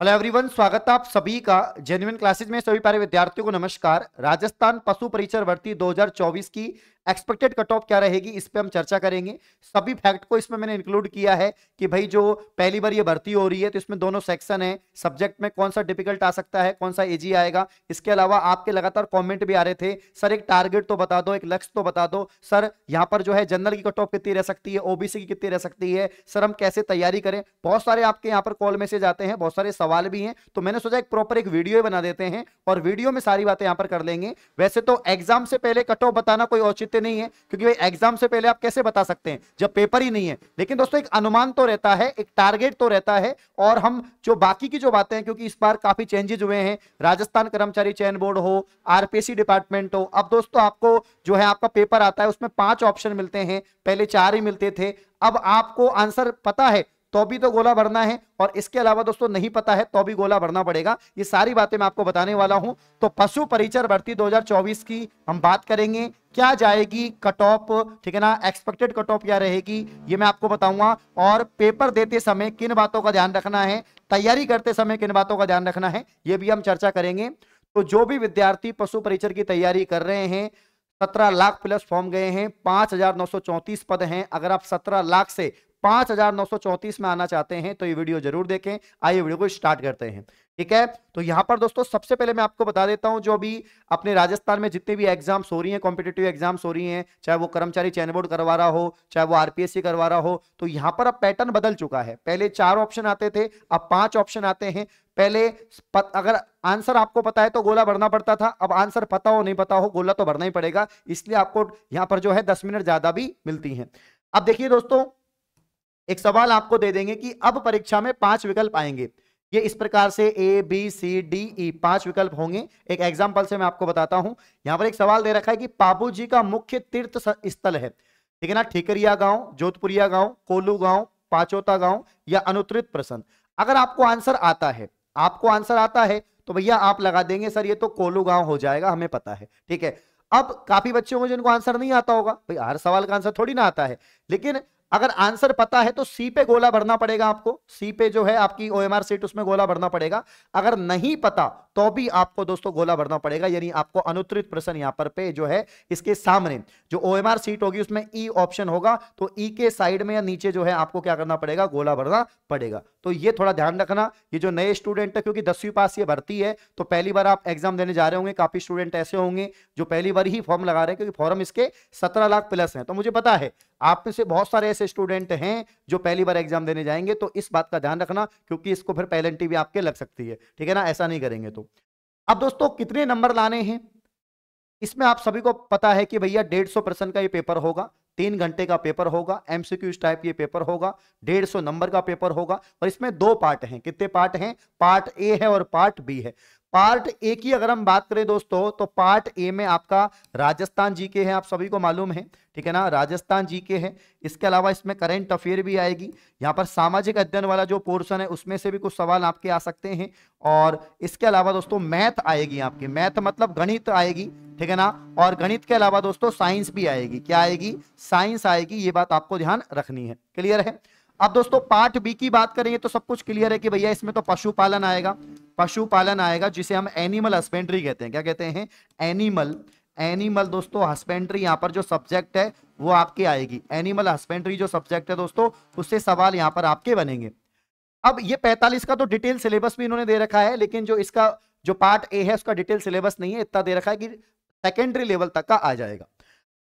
Hello everyone, स्वागत है आप सभी का जेन्युइन क्लासेज में। सभी प्यारे विद्यार्थियों को नमस्कार। राजस्थान पशु परिचर भर्ती 2024 की एक्सपेक्टेड कट ऑफ क्या रहेगी, इस पे हम चर्चा करेंगे। सभी फैक्ट को इसमें मैंने इंक्लूड किया है कि भाई जो पहली बार ये भर्ती हो रही है तो इसमें दोनों सेक्शन है। सब्जेक्ट में कौन सा डिफिकल्ट आ सकता है, कौन सा इजी आएगा। इसके अलावा आपके लगातार कमेंट भी आ रहे थे, सर एक टारगेट तो बता दो, एक लक्ष्य तो बता दो सर, यहाँ पर जो है जनरल की कट ऑफ कितनी रह सकती है, ओबीसी की कितनी रह सकती है, सर हम कैसे तैयारी करें। बहुत सारे आपके यहाँ पर कॉल मैसेज आते हैं, बहुत सारे सवाल भी हैं, तो मैंने सोचा एक प्रॉपर एक वीडियो बना देते हैं और वीडियो में सारी बातें यहाँ पर कर लेंगे। वैसे तो एग्जाम से पहले कट ऑफ बताना कोई औचित्य नहीं है, क्योंकि भाई एग्जाम से पहले आप कैसे बता सकते हैं जब पेपर ही नहीं है। लेकिन दोस्तों एक अनुमान तो रहता है, एक टारगेट तो रहता है। और हम जो बाकी की जो बातें हैं, क्योंकि इस बार काफी चेंजेस हुए हैं, राजस्थान कर्मचारी चयन बोर्ड हो, आरपीएससी डिपार्टमेंट हो। अब दोस्तों आपको जो है आपका पेपर आता है उसमें 5 ऑप्शन मिलते हैं, पहले 4 ही मिलते थे। अब आपको आंसर पता है तो भी तो गोला भरना है, और इसके अलावा दोस्तों नहीं पता है तो भी गोला भरना पड़ेगा। ये सारी बातें मैं आपको बताने वाला हूं। तो पशु परिचर भर्ती 2024 की हम बात करेंगे, क्या जाएगी कट ऑफ, ठीक है ना, एक्सपेक्टेड कट ऑफ क्या रहेगी ये मैं आपको बताऊंगा। और पेपर देते समय किन बातों का ध्यान रखना है, तैयारी करते समय किन बातों का ध्यान रखना है, ये भी हम चर्चा करेंगे। तो जो भी विद्यार्थी पशु परिचर की तैयारी कर रहे हैं, 17 लाख प्लस फॉर्म गए हैं, 5,934 पद हैं। अगर आप 17 लाख से 5,934 में आना चाहते हैं तो ये वीडियो जरूर देखें। आइए वीडियो को स्टार्ट करते हैं, ठीक है। तो यहां पर दोस्तों सबसे पहले मैं आपको बता देता हूं, जो अभी अपने राजस्थान में जितने भी एग्जाम्स हो रही हैं, कॉम्पिटिटिव एग्जाम्स हो रही हैं, चाहे वो कर्मचारी चयन बोर्ड करवा रहा हो, चाहे वो आरपीएससी करवा रहा हो, तो यहां पर अब पैटर्न बदल चुका है। पहले 4 ऑप्शन आते थे, अब 5 ऑप्शन आते हैं। पहले अगर आंसर आपको पता है तो गोला भरना पड़ता था, अब आंसर पता हो नहीं पता हो गोला तो भरना ही पड़ेगा। इसलिए आपको यहां पर जो है 10 मिनट ज्यादा भी मिलती हैं। अब देखिए दोस्तों, एक सवाल आपको दे देंगे कि अब परीक्षा में 5 विकल्प आएंगे। ये इस प्रकार से A B C D E 5 विकल्प होंगे। एक एग्जांपल से मैं आपको बताता हूं। यहां पर एक सवाल दे रखा है कि पाबू जी का मुख्य तीर्थ स्थल है, ठीक है ना, ठीकरिया गांव, जोधपुरिया गांव, कोल्लू गांव, पाचोता गांव या अनुत्तरित प्रसन। अगर आपको आंसर आता है, आपको आंसर आता है तो भैया आप लगा देंगे सर ये तो कोल्लू गांव हो जाएगा, हमें पता है, ठीक है। अब काफी बच्चे होंगे जिनको आंसर नहीं आता होगा, भाई हर सवाल का आंसर थोड़ी ना आता है। लेकिन अगर आंसर पता है तो सी पे गोला भरना पड़ेगा आपको, सी पे जो है आपकी ओएमआर सीट उसमें गोला भरना पड़ेगा। अगर नहीं पता तो भी आपको दोस्तों गोला भरना पड़ेगा, यानी आपको अनुत्तरित प्रश्न यहां पर पे जो है इसके सामने जो ओएमआर सीट होगी उसमें ई ऑप्शन होगा, तो ई के साइड में या नीचे जो है आपको क्या करना पड़ेगा, गोला भरना पड़ेगा। तो ये थोड़ा ध्यान रखना। ये जो नए स्टूडेंट है, क्योंकि 10वीं पास ये भर्ती है, तो पहली बार आप एग्जाम देने जा रहे होंगे, काफी स्टूडेंट ऐसे होंगे जो पहली बार ही फॉर्म लगा रहे हैं, क्योंकि फॉर्म इसके 17 लाख प्लस है। तो मुझे पता है आप में से बहुत सारे ऐसे स्टूडेंट हैं जो पहली बार एग्जाम देने जाएंगे, तो इस बात का ध्यान रखना, क्योंकि इसको फिर पेनल्टी भी आपके लग सकती है, ठीक है ना, ऐसा नहीं करेंगे तो। अब दोस्तों कितने नंबर लाने हैं, इसमें आप सभी को पता है कि भैया 150% का ये पेपर होगा, 3 घंटे का पेपर होगा, एमसीक्यू टाइप ये पेपर होगा, 150 नंबर का पेपर होगा। और इसमें 2 पार्ट हैं। कितने पार्ट हैं, पार्ट ए है और पार्ट बी है। पार्ट ए की अगर हम बात करें दोस्तों, तो पार्ट ए में आपका राजस्थान जीके है, आप सभी को मालूम है, ठीक है ना, राजस्थान जीके है। इसके अलावा इसमें करंट अफेयर भी आएगी। यहाँ पर सामाजिक अध्ययन वाला जो पोर्शन है उसमें से भी कुछ सवाल आपके आ सकते हैं। और इसके अलावा दोस्तों मैथ आएगी आपकी, मैथ मतलब गणित आएगी, ठीक है ना। और गणित के अलावा दोस्तों साइंस भी आएगी। क्या आएगी, साइंस आएगी। ये बात आपको ध्यान रखनी है, क्लियर है। अब दोस्तों पार्ट बी की बात करेंगे तो सब कुछ क्लियर है कि भैया इसमें तो पशुपालन आएगा, पशुपालन आएगा, जिसे हम एनिमल हस्बेंड्री कहते हैं। क्या कहते हैं, एनिमल दोस्तों हस्बेंड्री यहाँ पर जो सब्जेक्ट है वो आपके आएगी। एनिमल हस्बेंड्री जो सब्जेक्ट है दोस्तों, उससे सवाल यहाँ पर आपके बनेंगे। अब ये 45 का तो डिटेल सिलेबस भी इन्होंने दे रखा है, लेकिन जो इसका जो पार्ट ए है उसका डिटेल सिलेबस नहीं है, इतना दे रखा है कि सेकेंडरी लेवल तक का आ जाएगा।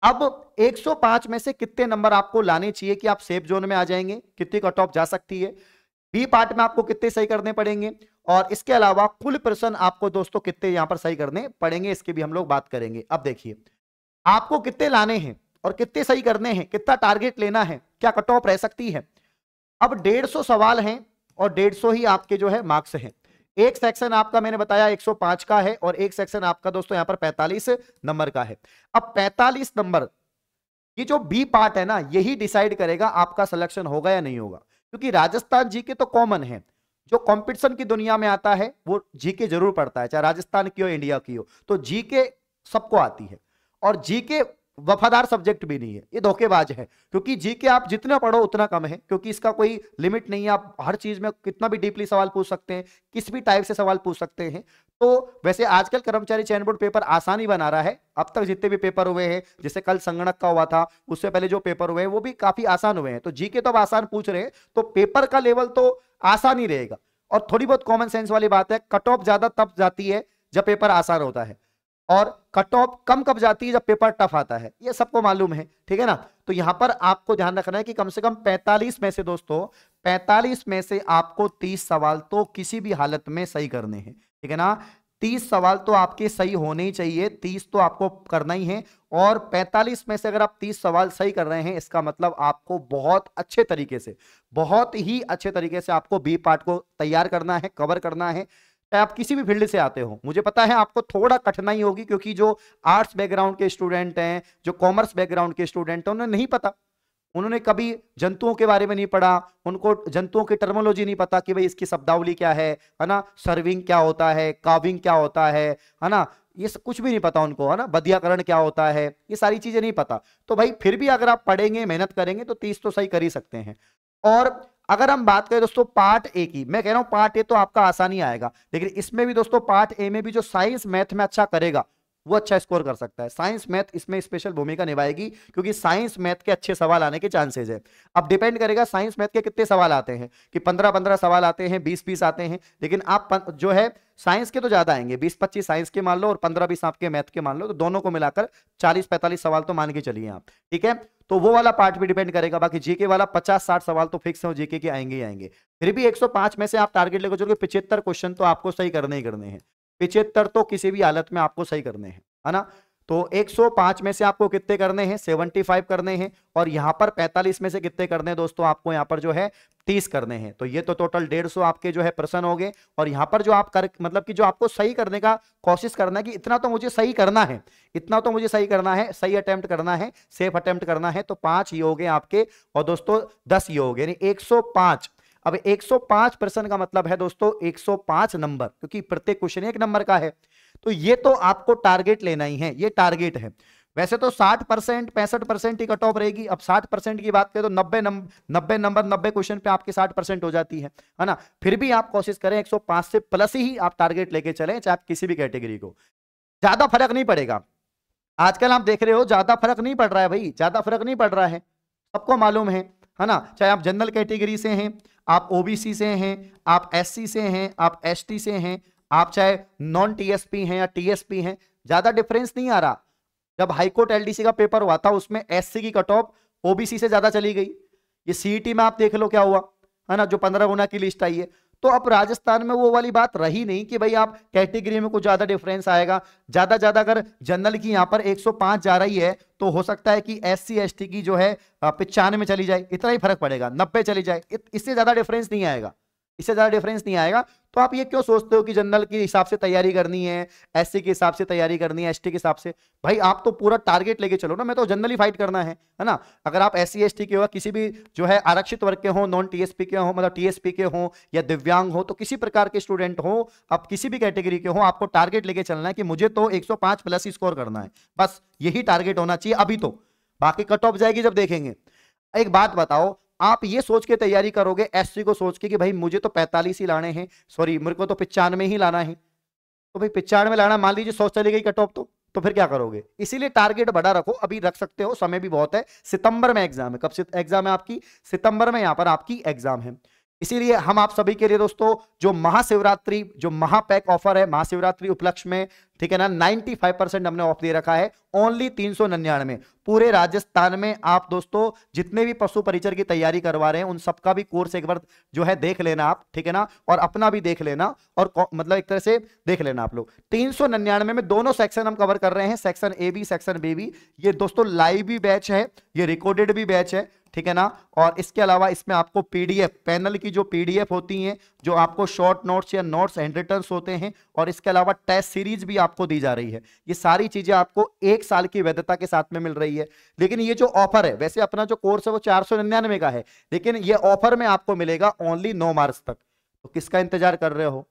अब 105 में से कितने नंबर आपको लाने चाहिए कि आप सेफ जोन में आ जाएंगे, कितनी कट ऑफ जा सकती है, बी पार्ट में आपको कितने सही करने पड़ेंगे, और इसके अलावा कुल प्रश्न आपको दोस्तों कितने यहां पर सही करने पड़ेंगे, इसकी भी हम लोग बात करेंगे। अब देखिए आपको कितने लाने हैं और कितने सही करने हैं, कितना टारगेट लेना है, क्या कट ऑफ रह सकती है। अब 150 सवाल हैं और 150 ही आपके जो है मार्क्स हैं। एक सेक्शन आपका मैंने बताया 105 का है और एक सेक्शन आपका दोस्तों यहां पर 45 नंबर का है। अब 45 नंबर ये जो बी पार्ट है ना, यही डिसाइड करेगा आपका सिलेक्शन होगा या नहीं होगा। क्योंकि राजस्थान जीके तो कॉमन है, जो कंपटीशन की दुनिया में आता है वो जीके जरूर पढ़ता है, चाहे राजस्थान की हो इंडिया की हो, तो जीके सबको आती है। और जीके वफादार सब्जेक्ट भी नहीं है, ये धोखेबाज है। क्योंकि जीके आप जितना पढ़ो उतना कम है, क्योंकि इसका कोई लिमिट नहीं है। आप हर चीज में कितना भी डीपली सवाल पूछ सकते हैं, किस भी टाइप से सवाल पूछ सकते हैं। तो वैसे आजकल कर्मचारी चयन बोर्ड पेपर आसान ही बना रहा है। अब तक जितने भी पेपर हुए हैं, जैसे कल संगणक का हुआ था, उससे पहले जो पेपर हुए हैं वो भी काफी आसान हुए हैं। तो जीके तो अब आसान पूछ रहे हैं, तो पेपर का लेवल तो आसान ही रहेगा। और थोड़ी बहुत कॉमन सेंस वाली बात है, कट ऑफ ज्यादा तब जाती है जब पेपर आसान होता है, और कट ऑफ कम कब जाती है जब पेपर टफ आता है, ये सबको मालूम है, ठीक है ना। तो यहां पर आपको ध्यान रखना है कि कम से कम 45 में से दोस्तों 45 में से आपको 30 सवाल तो किसी भी हालत में सही करने हैं, ठीक है ना। 30 सवाल तो आपके सही होने ही चाहिए, 30 तो आपको करना ही है। और 45 में से अगर आप 30 सवाल सही कर रहे हैं, इसका मतलब आपको बहुत अच्छे तरीके से, बहुत ही अच्छे तरीके से आपको बी पार्ट को तैयार करना है, कवर करना है। आप किसी भी फील्ड से आते हो, मुझे पता है आपको थोड़ा कठिनाई होगी, क्योंकि जो आर्ट्स बैकग्राउंड के स्टूडेंट हैं, जो कॉमर्स बैकग्राउंड के स्टूडेंट हैं, उन्हें नहीं पता, उन्होंने कभी जंतुओं के बारे में नहीं पढ़ा, उनको जंतुओं की टर्मोलॉजी नहीं पता कि भाई इसकी शब्दावली क्या है ना, सर्विंग क्या होता है, काविंग क्या होता है ना, ये सब कुछ भी नहीं पता उनको, है ना, बधियाकरण क्या होता है, ये सारी चीजें नहीं पता। तो भाई फिर भी अगर आप पढ़ेंगे, मेहनत करेंगे, तो 30 तो सही कर ही सकते हैं। और अगर हम बात करें दोस्तों पार्ट ए की, मैं कह रहा हूं पार्ट ए तो आपका आसानी आएगा, लेकिन इसमें भी दोस्तों पार्ट ए में भी जो साइंस मैथ में अच्छा करेगा वो अच्छा स्कोर कर सकता है। साइंस मैथ इसमें स्पेशल भूमिका निभाएगी, क्योंकि साइंस मैथ के अच्छे सवाल आने के चांसेस है। अब डिपेंड करेगा साइंस मैथ के कितने सवाल आते हैं, कि 15-15 सवाल आते हैं, 20-20 आते हैं, लेकिन आप जो है साइंस के तो ज्यादा आएंगे, 20-25 साइंस के मान लो और 15-20 आपके मैथ के मान लो, तो दोनों को मिलाकर 40-45 सवाल तो मान के चलिए आप, ठीक है। तो वो वाला पार्ट भी डिपेंड करेगा। बाकी जीके वाला 50-60 सवाल तो फिक्स है, जीके के आएंगे ही आएंगे। फिर भी 105 में से आप टारगेट लेकर चलोगे, 75 क्वेश्चन तो आपको सही करने ही करने हैं, 75 तो किसी भी हालत में आपको सही करने हैं, है ना। तो 105 में से आपको कितने करने हैं, 75 करने हैं। और यहां पर 45 में से कितने करने हैं दोस्तों, आपको यहां पर जो है 30 करने हैं। तो ये तो टोटल 150 आपके जो है प्रश्न हो गए। और यहां पर जो आप कर मतलब कि जो आपको सही करने का कोशिश करना है कि इतना तो मुझे सही करना है, इतना तो मुझे सही करना है, सही अटेम्प्ट करना है, सेफ अटेम्प्ट करना है। तो 5 ये हो गए आपके, और दोस्तों 10 ये हो गए, यानी 105। अब 105 प्रश्न का मतलब है दोस्तों 105 नंबर, क्योंकि प्रत्येक क्वेश्चन 1 नंबर का है। तो ये तो आपको टारगेट लेना ही है, ये टारगेट है। वैसे तो 60% 65% ही कट ऑफ रहेगी। अब 60% की बात करें तो 90 नंबर 90 क्वेश्चन पे आपके 60% हो जाती है ना। फिर भी आप कोशिश करें 105 से प्लस ही आप टारगेट लेके चलें, चाहे आप किसी भी कैटेगरी को। ज्यादा फर्क नहीं पड़ेगा, आजकल आप देख रहे हो ज्यादा फर्क नहीं पड़ रहा है भाई, ज्यादा फर्क नहीं पड़ रहा है, सबको मालूम है ना। चाहे आप जनरल कैटेगरी से हैं, आप ओबीसी से हैं, आप एससी से हैं, आप एसटी से हैं, आप चाहे नॉन टीएसपी हैं या टीएसपी हैं, ज्यादा डिफरेंस नहीं आ रहा। जब हाईकोर्ट एलडीसी का पेपर हुआ था, उसमें एससी की कट ऑफ ओबीसी से ज्यादा चली गई। ये सीईटी में आप देख लो क्या हुआ, है ना, जो 15 गुना की लिस्ट आई है। तो अब राजस्थान में वो वाली बात रही नहीं कि भाई आप कैटेगरी में कुछ ज्यादा डिफरेंस आएगा। ज्यादा अगर जनरल की यहां पर 105 जा रही है, तो हो सकता है कि एससी एसटी की जो है 95 में चली जाए, इतना ही फर्क पड़ेगा, 90 चली जाए, इससे ज्यादा डिफरेंस नहीं आएगा, इससे ज्यादा डिफरेंस नहीं आएगा। तो आप ये क्यों सोचते हो कि जनरल के हिसाब से तैयारी करनी है, एससी के हिसाब से तैयारी करनी है, एसटी के हिसाब से? भाई आप तो पूरा टारगेट लेके चलो ना, मैं तो जनरली फाइट करना है ना। अगर आप एससी एसटी के हो, किसी भी जो है आरक्षित वर्ग के हो, नॉन टीएसपी के हो, मतलब टीएसपी के हो या दिव्यांग हो, तो किसी प्रकार के स्टूडेंट हो, आप किसी भी कैटेगरी के हो, आपको टारगेट लेके चलना है कि मुझे तो 105 प्लस ही स्कोर करना है, बस यही टारगेट होना चाहिए अभी तो। बाकी कट ऑफ जाएगी जब देखेंगे। एक बात बताओ, आप ये सोच के तैयारी करोगे एससी को सोच के कि भाई मुझे तो 45 ही लाने हैं, सॉरी मेरे को तो 95 ही लाना है, तो भाई 95 लाना, मान लीजिए 100 चली गई कट ऑफ, तो फिर क्या करोगे? इसीलिए टारगेट बड़ा रखो, अभी रख सकते हो, समय भी बहुत है। सितंबर में एग्जाम है, कब से एग्जाम है आपकी? सितंबर में यहां पर आपकी एग्जाम है। इसीलिए हम आप सभी के लिए दोस्तों जो महाशिवरात्रि, जो महापैक ऑफर है महाशिवरात्रि उपलक्ष्य में, ठीक है ना, 95% हमने ऑफ दे रखा है, ओनली 399। पूरे राजस्थान में आप दोस्तों जितने भी पशु परिचर की तैयारी करवा रहे हैं, उन सबका भी कोर्स एक बार जो है देख लेना आप, ठीक है ना, और अपना भी देख लेना, और मतलब एक तरह से देख लेना आप लोग। 399 में दोनों सेक्शन हम कवर कर रहे हैं, section A B, section B भी। ये दोस्तों लाइव भी बैच है, ये रिकॉर्डेड भी बैच है, ठीक है ना। और इसके अलावा इसमें आपको पीडीएफ, पैनल की जो पीडीएफ होती हैं, जो आपको शॉर्ट नोट्स या नोट्स हैंड रिटन्स होते हैं, और इसके अलावा टेस्ट सीरीज भी आपको दी जा रही है। ये सारी चीजें आपको 1 साल की वैधता के साथ में मिल रही है। लेकिन ये जो ऑफर है, वैसे अपना जो कोर्स है वो 499 का है, लेकिन ये ऑफर में आपको मिलेगा ओनली 9 मार्च तक। तो किसका इंतजार कर रहे हो?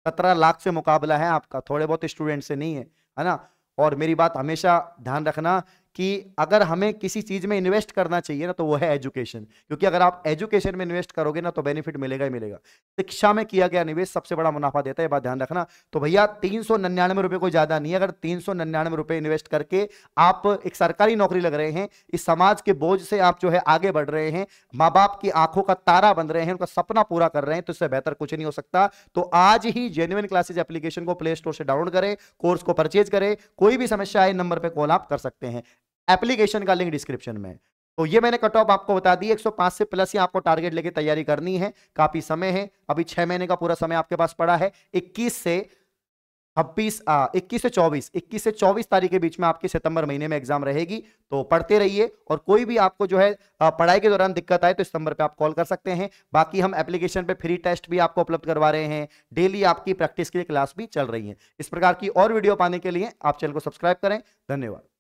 17 लाख से मुकाबला है आपका, थोड़े बहुत स्टूडेंट से नहीं है ना। और मेरी बात हमेशा ध्यान रखना कि अगर हमें किसी चीज में इन्वेस्ट करना चाहिए ना तो वो है एजुकेशन, क्योंकि अगर आप एजुकेशन में इन्वेस्ट करोगे ना तो बेनिफिट मिलेगा ही मिलेगा। शिक्षा में किया गया निवेश सबसे बड़ा मुनाफा देता है, ये बात ध्यान रखना। तो भैया 399 रुपए कोई ज्यादा नहीं है। अगर 399 रुपए इन्वेस्ट करके आप एक सरकारी नौकरी लग रहे हैं, इस समाज के बोझ से आप जो है आगे बढ़ रहे हैं, माँ बाप की आंखों का तारा बन रहे हैं, उनका सपना पूरा कर रहे हैं, तो इससे बेहतर कुछ नहीं हो सकता। तो आज ही जेन्युइन क्लासेज एप्लीकेशन को प्ले स्टोर से डाउनलोड करें, कोर्स को परचेज करें। कोई भी समस्या आए नंबर पे कॉल आप कर सकते हैं, एप्लीकेशन का लिंक डिस्क्रिप्शन में। तो ये मैंने कट ऑफ आपको बता दी। 105 से प्लस ही आपको टारगेट लेके तैयारी करनी है। काफी समय है, अभी 6 महीने का पूरा समय आपके पास पड़ा है। 21 से 24 तारीख के बीच में आपके सितंबर महीने में एग्जाम रहेगी। तो पढ़ते रहिए, और कोई भी आपको जो है पढ़ाई के दौरान दिक्कत आए तो इस नंबर पे आप कॉल कर सकते हैं। बाकी हम एप्लीकेशन पे फ्री टेस्ट भी आपको उपलब्ध करवा रहे हैं, डेली आपकी प्रैक्टिस के लिए क्लास भी चल रही है। इस प्रकार की और वीडियो पाने के लिए आप चैनल को सब्सक्राइब करें। धन्यवाद।